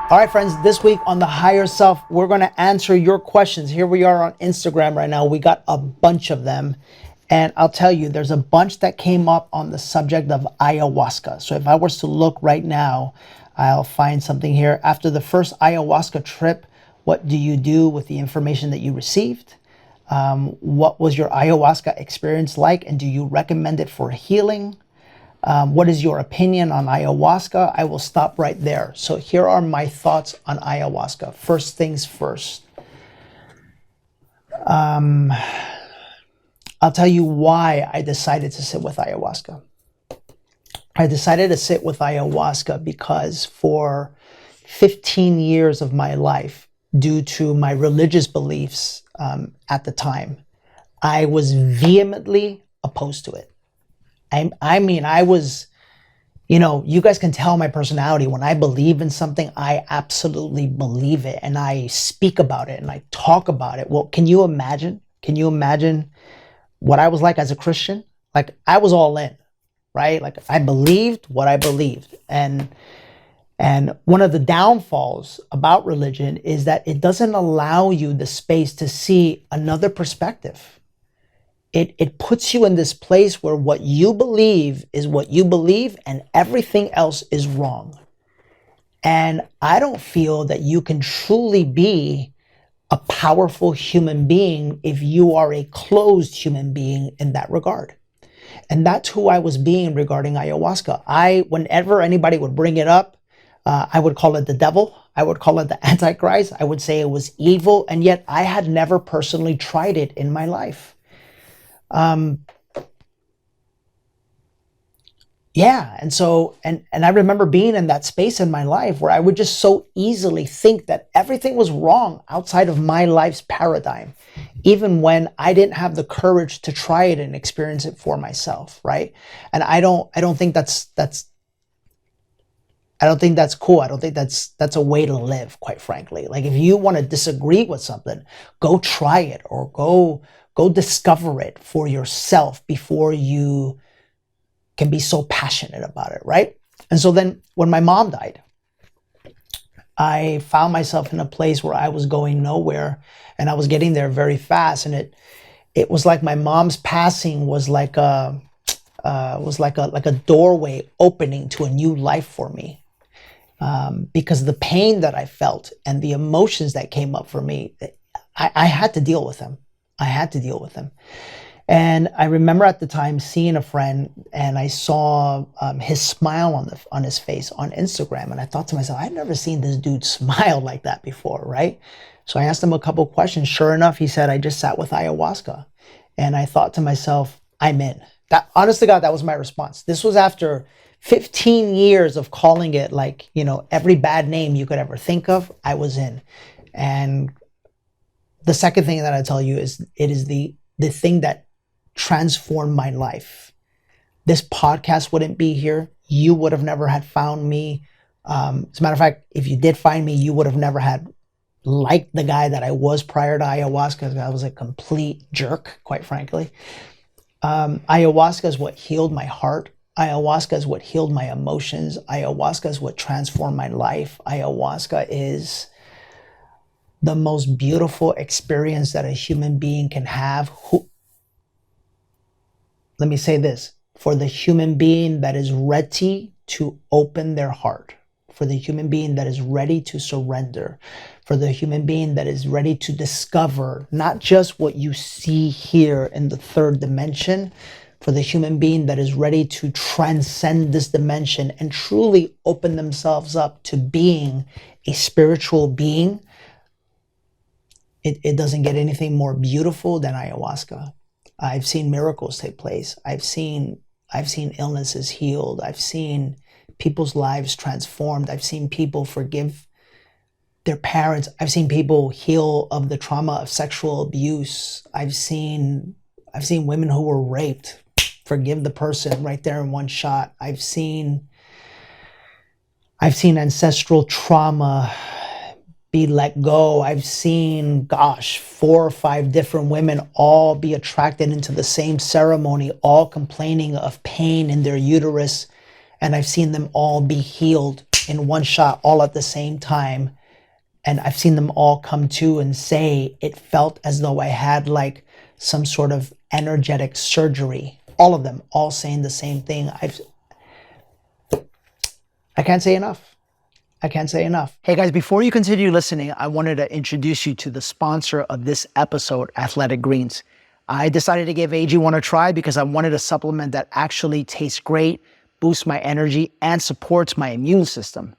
All right, friends, this week on The Higher Self, we're going to answer your questions. Here we are on Instagram right now. We got a bunch of them. And I'll tell you, there's a bunch that came up on the subject of ayahuasca. So if I was to look right now, I'll find something here. After the first ayahuasca trip, what do you do with the information that you received? What was your ayahuasca experience like? And do you recommend it for healing? What is your opinion on ayahuasca? I will stop right there. So here are my thoughts on ayahuasca. First things first. I'll tell you why I decided to sit with ayahuasca. I decided to sit with ayahuasca because for 15 years of my life, due to my religious beliefs at the time, I was vehemently opposed to it. I was, you guys can tell my personality. When I believe in something, I absolutely believe it, and I speak about it and I talk about it. Well, can you imagine? Can you imagine what I was like as a Christian? Like, I was all in, right? Like, I believed what I believed. And one of the downfalls about religion is that it doesn't allow you the space to see another perspective. It puts you in this place where what you believe is what you believe and everything else is wrong. And I don't feel that you can truly be a powerful human being if you are a closed human being in that regard. And that's who I was being regarding ayahuasca. Whenever anybody would bring it up, I would call it the devil. I would call it the Antichrist. I would say it was evil. And yet I had never personally tried it in my life. And so, and I remember being in that space in my life where I would just so easily think that everything was wrong outside of my life's paradigm, even when I didn't have the courage to try it and experience it for myself, right? And I don't think that's cool. I don't think that's a way to live, quite frankly. Like, if you want to disagree with something, go try it or go discover it for yourself before you can be so passionate about it, right? And so then when my mom died, I found myself in a place where I was going nowhere, and I was getting there very fast. And it was like my mom's passing was like a doorway opening to a new life for me. Because the pain that I felt and the emotions that came up for me, I had to deal with them. And I remember at the time seeing a friend, and I saw his smile on his face on Instagram. And I thought to myself, I'd never seen this dude smile like that before, right? So I asked him a couple questions. Sure enough, he said, I just sat with ayahuasca. And I thought to myself, I'm in. That, honest to God, that was my response. This was after 15 years of calling it every bad name you could ever think of. I was in. And the second thing that I tell you is it is the thing that transformed my life. This podcast wouldn't be here. You would have never had found me. As a matter of fact, if you did find me, you would have never had liked the guy that I was prior to ayahuasca. I was a complete jerk, quite frankly. Ayahuasca is what healed my heart. Ayahuasca is what healed my emotions. Ayahuasca is what transformed my life. Ayahuasca is the most beautiful experience that a human being can have. Let me say this, for the human being that is ready to open their heart, for the human being that is ready to surrender, for the human being that is ready to discover not just what you see here in the third dimension, for the human being that is ready to transcend this dimension and truly open themselves up to being a spiritual being. It doesn't get anything more beautiful than ayahuasca. I've seen miracles take place. I've seen illnesses healed. I've seen people's lives transformed. I've seen people forgive their parents. I've seen people heal of the trauma of sexual abuse. I've seen women who were raped forgive the person right there in one shot. I've seen ancestral trauma be let go. I've seen, 4 or 5 different women all be attracted into the same ceremony, all complaining of pain in their uterus. And I've seen them all be healed in one shot all at the same time. And I've seen them all come to and say it felt as though I had like some sort of energetic surgery. All of them, all saying the same thing. I can't say enough. I can't say enough. Hey guys, before you continue listening, I wanted to introduce you to the sponsor of this episode, Athletic Greens. I decided to give AG1 a try because I wanted a supplement that actually tastes great, boosts my energy, and supports my immune system.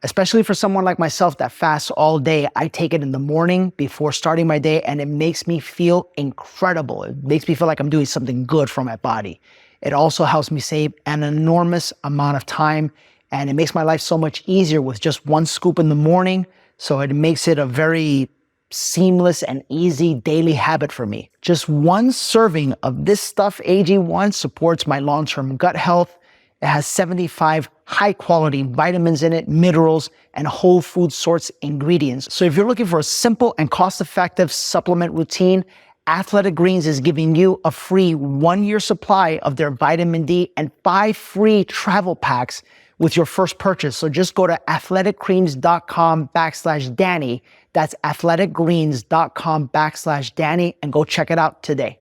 Especially for someone like myself that fasts all day, I take it in the morning before starting my day, and it makes me feel incredible. It makes me feel like I'm doing something good for my body. It also helps me save an enormous amount of time, and it makes my life so much easier with just one scoop in the morning. So it makes it a very seamless and easy daily habit for me. Just one serving of this stuff, AG1, supports my long-term gut health. It has 75 high-quality vitamins in it, minerals, and whole food source ingredients. So if you're looking for a simple and cost-effective supplement routine, Athletic Greens is giving you a free 1-year supply of their vitamin D and 5 free travel packs with your first purchase. So just go to athleticgreens.com/Danny. That's athleticgreens.com/Danny and go check it out today.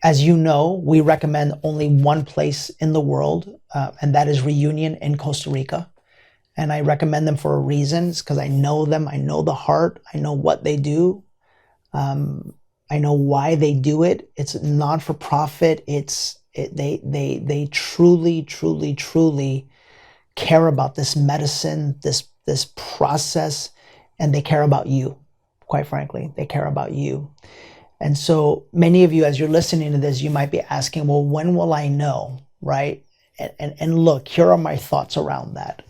As you know, we recommend only one place in the world, and that is Reunion in Costa Rica. And I recommend them for a reason. It's because I know them. I know the heart. I know what they do. I know why they do it. It's not for profit. They truly, truly, truly care about this medicine, this process, and they care about you. Quite frankly, they care about you. And so many of you, as you're listening to this, you might be asking, well, when will I know, right? And look, here are my thoughts around that.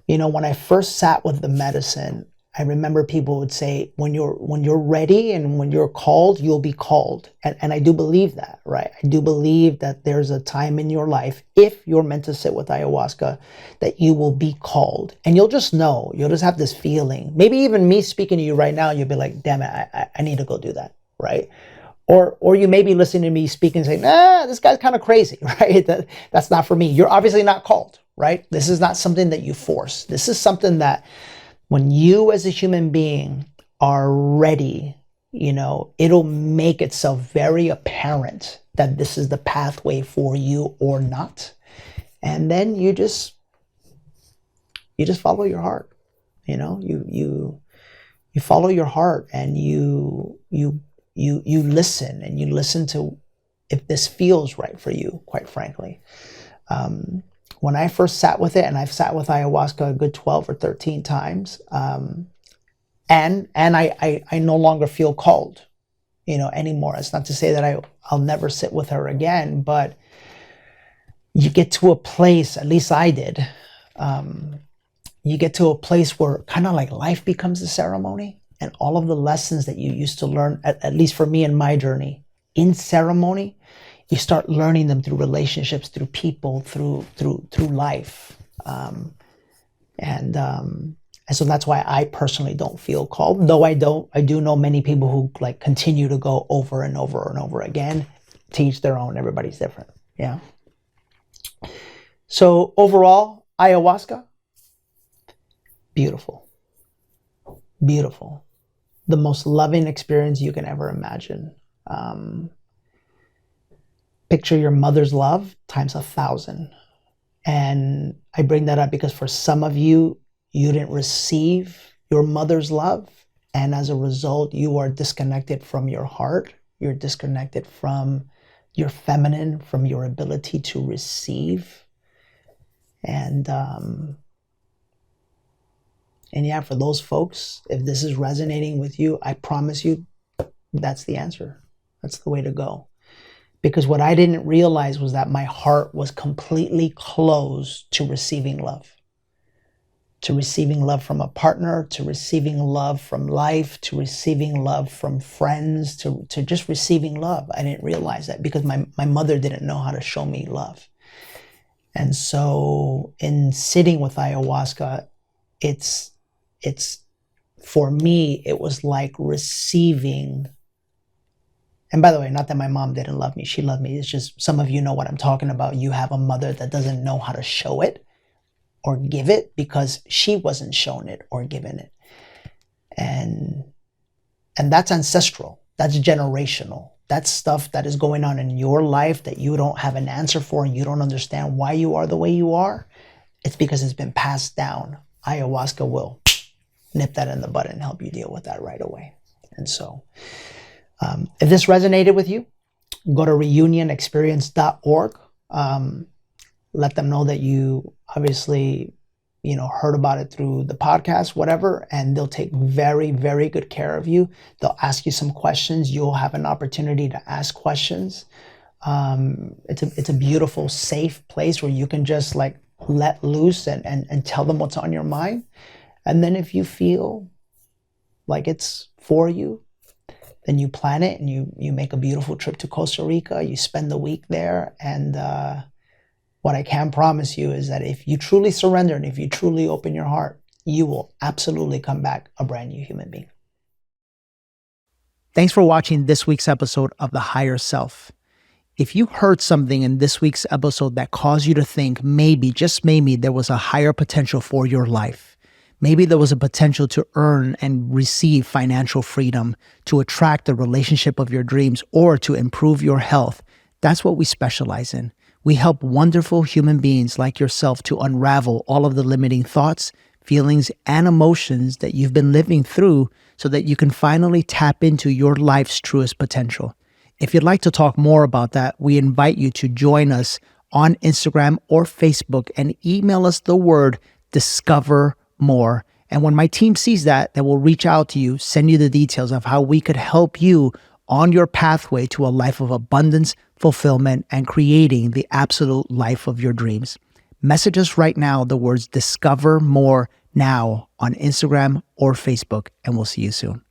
When I first sat with the medicine, I remember people would say, when you're ready and when you're called, you'll be called. And I do believe that, right? I do believe that there's a time in your life, if you're meant to sit with ayahuasca, that you will be called. And you'll just know, you'll just have this feeling. Maybe even me speaking to you right now, you'll be like, damn it, I need to go do that, right? Or you may be listening to me speak and say, nah, this guy's kind of crazy, right? That's not for me. You're obviously not called, right? This is not something that you force. This is something that when you as a human being are ready, it'll make itself very apparent that this is the pathway for you or not. And then you just follow your heart. You follow your heart, and you listen, and you listen to if this feels right for you, quite frankly. When I first sat with it, and I've sat with ayahuasca a good 12 or 13 times, and I no longer feel called, anymore. It's not to say that I'll never sit with her again, but you get to a place, at least I did, you get to a place where kind of like life becomes a ceremony, and all of the lessons that you used to learn, at least for me in my journey, in ceremony, you start learning them through relationships, through people, through life. And so that's why I personally don't feel called, though I do know many people who like continue to go over and over and over again. To each their own, everybody's different. Yeah. So overall, ayahuasca, beautiful. Beautiful. The most loving experience you can ever imagine. Picture your mother's love times 1,000. And I bring that up because for some of you, you didn't receive your mother's love. And as a result, you are disconnected from your heart. You're disconnected from your feminine, from your ability to receive. And yeah, for those folks, if this is resonating with you, I promise you, that's the answer. That's the way to go. Because what I didn't realize was that my heart was completely closed to receiving love. To receiving love from a partner, to receiving love from life, to receiving love from friends, to just receiving love. I didn't realize that because my mother didn't know how to show me love. And so in sitting with ayahuasca, it's for me, it was like receiving. And by the way, not that my mom didn't love me. She loved me. It's just some of you know what I'm talking about. You have a mother that doesn't know how to show it. or give it because she wasn't shown it or given it. And that's ancestral. That's generational. That's stuff that is going on in your life that you don't have an answer for and you don't understand why you are the way you are. It's because it's been passed down. Ayahuasca will nip that in the bud and help you deal with that right away. And so if this resonated with you, go to reunionexperience.org. Let them know that you obviously, heard about it through the podcast, whatever, and they'll take very, very good care of you. They'll ask you some questions. You'll have an opportunity to ask questions. It's a beautiful, safe place where you can just like let loose and tell them what's on your mind. And then if you feel like it's for you, then you plan it and you make a beautiful trip to Costa Rica. You spend the week there. And what I can promise you is that if you truly surrender and if you truly open your heart, you will absolutely come back a brand new human being. Thanks for watching this week's episode of The Higher Self. If you heard something in this week's episode that caused you to think maybe, just maybe, there was a higher potential for your life, maybe there was a potential to earn and receive financial freedom, to attract the relationship of your dreams, or to improve your health, that's what we specialize in. We help wonderful human beings like yourself to unravel all of the limiting thoughts, feelings, and emotions that you've been living through so that you can finally tap into your life's truest potential. If you'd like to talk more about that, we invite you to join us on Instagram or Facebook and email us the word Discover More. And when my team sees that, they will reach out to you, send you the details of how we could help you on your pathway to a life of abundance, fulfillment, and creating the absolute life of your dreams. Message us right now the words Discover More now on Instagram or Facebook, and we'll see you soon.